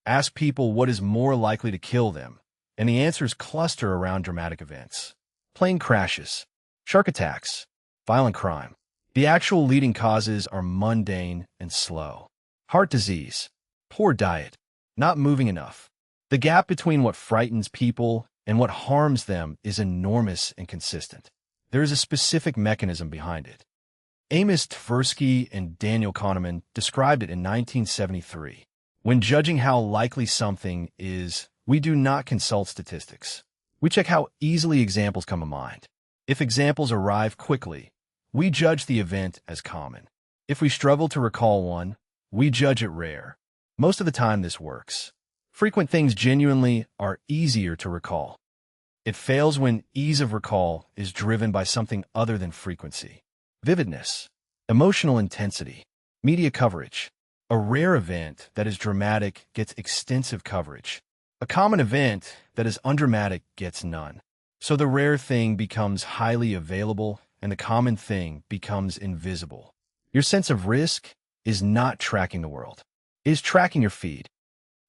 Ask people what is more likely to kill them, and the answers cluster around dramatic events. Plane crashes, shark attacks, violent crime. The actual leading causes are mundane and slow. Heart disease, poor diet, not moving enough. The gap between what frightens people and what harms them is enormous and consistent. There is a specific mechanism behind it. Amos Tversky and Daniel Kahneman described it in 1973. When judging how likely something is, we do not consult statistics. We check how easily examples come to mind. If examples arrive quickly, we judge the event as common. If we struggle to recall one, we judge it rare. Most of the time this works. Frequent things genuinely are easier to recall. It fails when ease of recall is driven by something other than frequency. Vividness, emotional intensity, media coverage. A rare event that is dramatic gets extensive coverage. A common event that is undramatic gets none. So the rare thing becomes highly available and the common thing becomes invisible. Your sense of risk is not tracking the world. It is tracking your feed.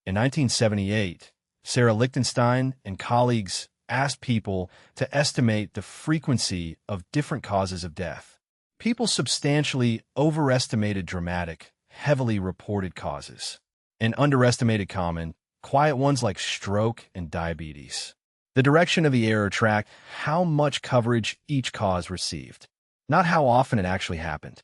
In 1978, Sarah Lichtenstein and colleagues asked people to estimate the frequency of different causes of death. People substantially overestimated dramatic, heavily reported causes, and underestimated common, quiet ones like stroke and diabetes. The direction of the error tracked how much coverage each cause received, not how often it actually happened.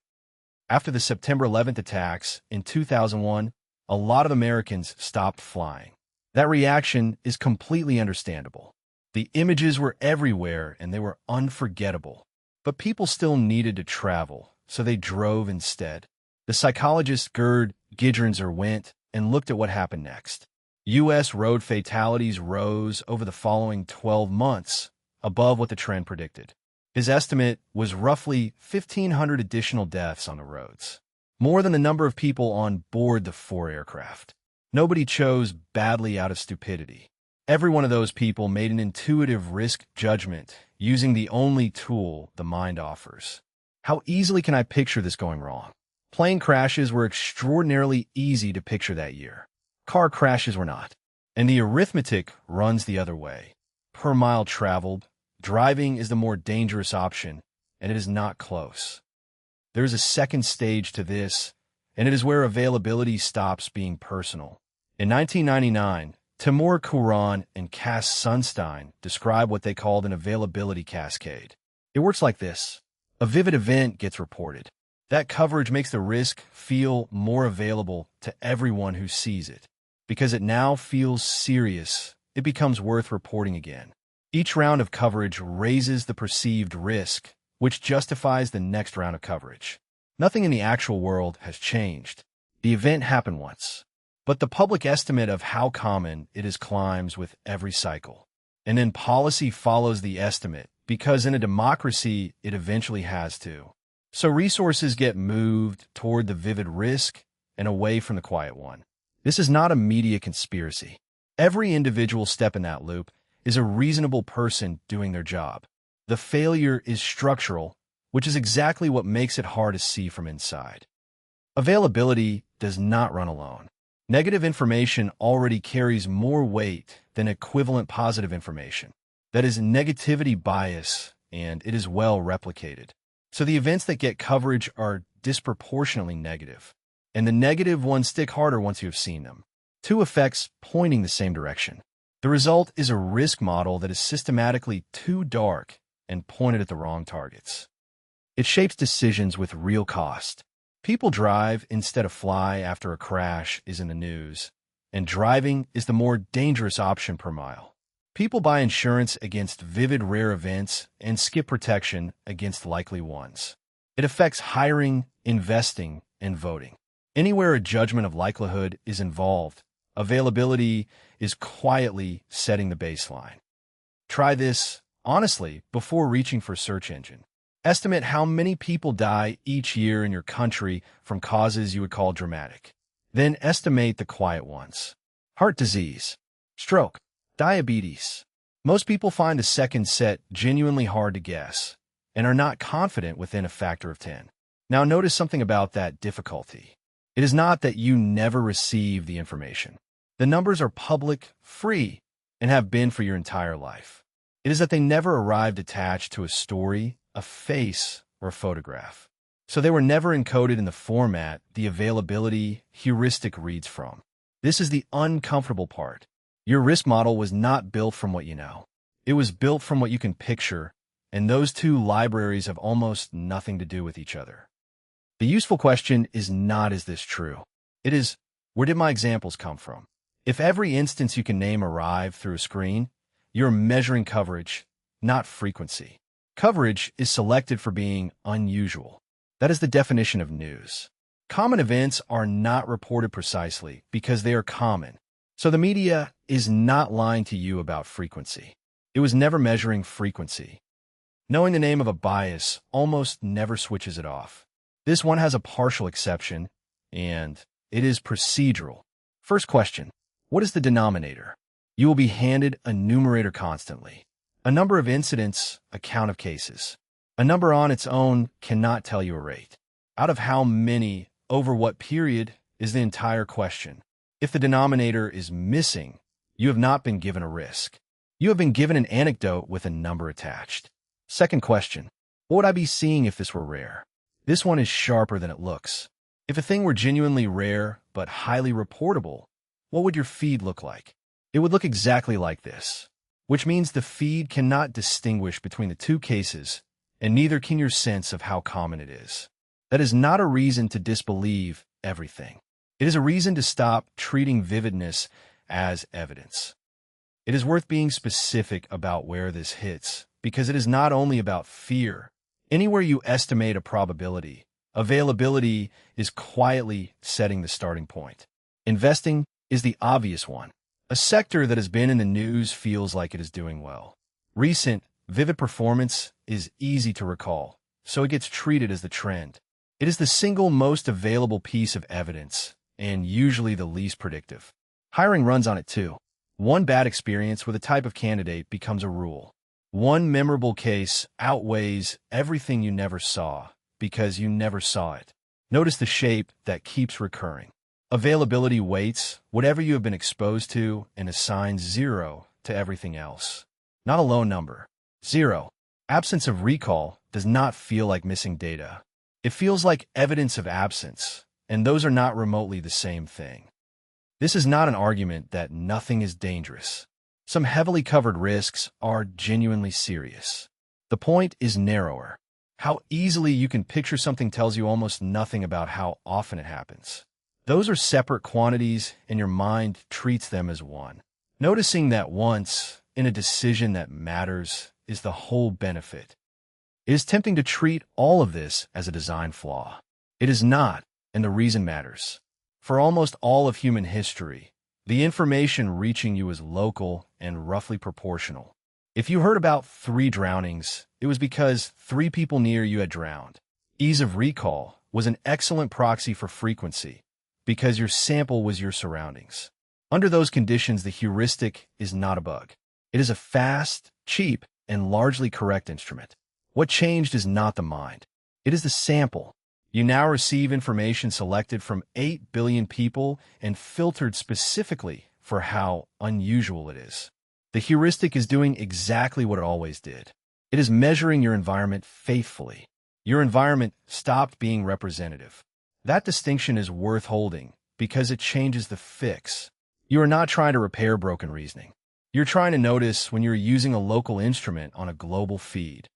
After the September 11th attacks in 2001, a lot of Americans stopped flying. That reaction is completely understandable. The images were everywhere and they were unforgettable. But people still needed to travel, so they drove instead. The psychologist Gerd Gigerenzer went and looked at what happened next. U.S. road fatalities rose over the following 12 months, above what the trend predicted. His estimate was roughly 1,500 additional deaths on the roads, more than the number of people on board the 4 aircraft. Nobody chose badly out of stupidity. Every one of those people made an intuitive risk judgment using the only tool the mind offers. How easily can I picture this going wrong? Plane crashes were extraordinarily easy to picture that year. Car crashes were not. And the arithmetic runs the other way. Per mile traveled, driving is the more dangerous option, and it is not close. There is a second stage to this, and it is where availability stops being personal. In 1999, Timur Kuran and Cass Sunstein describe what they called an availability cascade. It works like this. A vivid event gets reported. That coverage makes the risk feel more available to everyone who sees it. Because it now feels serious, it becomes worth reporting again. Each round of coverage raises the perceived risk, which justifies the next round of coverage. Nothing in the actual world has changed. The event happened once. But the public estimate of how common it is climbs with every cycle. And then policy follows the estimate, because in a democracy, it eventually has to. So resources get moved toward the vivid risk and away from the quiet one. This is not a media conspiracy. Every individual step in that loop is a reasonable person doing their job. The failure is structural, which is exactly what makes it hard to see from inside. Availability does not run alone. Negative information already carries more weight than equivalent positive information. That is negativity bias, and it is well replicated. So the events that get coverage are disproportionately negative, and the negative ones stick harder once you have seen them. Two effects pointing the same direction. The result is a risk model that is systematically too dark and pointed at the wrong targets. It shapes decisions with real cost. People drive instead of fly after a crash is in the news, and driving is the more dangerous option per mile. People buy insurance against vivid rare events and skip protection against likely ones. It affects hiring, investing, and voting. Anywhere a judgment of likelihood is involved, availability is quietly setting the baseline. Try this, honestly, before reaching for search engine. Estimate how many people die each year in your country from causes you would call dramatic. Then estimate the quiet ones. Heart disease, stroke, diabetes. Most people find the second set genuinely hard to guess and are not confident within a factor of 10. Now notice something about that difficulty. It is not that you never receive the information. The numbers are public, free, and have been for your entire life. It is that they never arrived attached to a story, a face, or a photograph. So they were never encoded in the format the availability heuristic reads from. This is the uncomfortable part. Your risk model was not built from what you know. It was built from what you can picture, and those two libraries have almost nothing to do with each other. The useful question is not, is this true? It is, where did my examples come from? If every instance you can name arrived through a screen, you're measuring coverage, not frequency. Coverage is selected for being unusual. That is the definition of news. Common events are not reported precisely because they are common. So the media is not lying to you about frequency. It was never measuring frequency. Knowing the name of a bias almost never switches it off. This one has a partial exception, and it is procedural. First question, what is the denominator? You will be handed a numerator constantly. A number of incidents, a count of cases. A number on its own cannot tell you a rate. Out of how many, over what period, is the entire question. If the denominator is missing, you have not been given a risk. You have been given an anecdote with a number attached. Second question, what would I be seeing if this were rare? This one is sharper than it looks. If a thing were genuinely rare but highly reportable, what would your feed look like? It would look exactly like this, which means the feed cannot distinguish between the two cases, and neither can your sense of how common it is. That is not a reason to disbelieve everything. It is a reason to stop treating vividness as evidence. It is worth being specific about where this hits, because it is not only about fear. Anywhere you estimate a probability, availability is quietly setting the starting point. Investing is the obvious one. A sector that has been in the news feels like it is doing well. Recent, vivid performance is easy to recall, so it gets treated as the trend. It is the single most available piece of evidence, and usually the least predictive. Hiring runs on it too. One bad experience with a type of candidate becomes a rule. One memorable case outweighs everything you never saw because you never saw it. Notice the shape that keeps recurring. Availability weights whatever you have been exposed to and assigns 0 to everything else. Not a low number. 0. Absence of recall does not feel like missing data. It feels like evidence of absence, and those are not remotely the same thing. This is not an argument that nothing is dangerous. Some heavily covered risks are genuinely serious. The point is narrower. How easily you can picture something tells you almost nothing about how often it happens. Those are separate quantities, and your mind treats them as one. Noticing that once, in a decision that matters, is the whole benefit. It is tempting to treat all of this as a design flaw. It is not, and the reason matters. For almost all of human history, the information reaching you is local and roughly proportional. If you heard about 3 drownings, it was because 3 people near you had drowned. Ease of recall was an excellent proxy for frequency, because your sample was your surroundings. Under those conditions, the heuristic is not a bug. It is a fast, cheap, and largely correct instrument. What changed is not the mind. It is the sample. You now receive information selected from 8 billion people and filtered specifically for how unusual it is. The heuristic is doing exactly what it always did. It is measuring your environment faithfully. Your environment stopped being representative. That distinction is worth holding because it changes the fix. You are not trying to repair broken reasoning. You're trying to notice when you're using a local instrument on a global feed.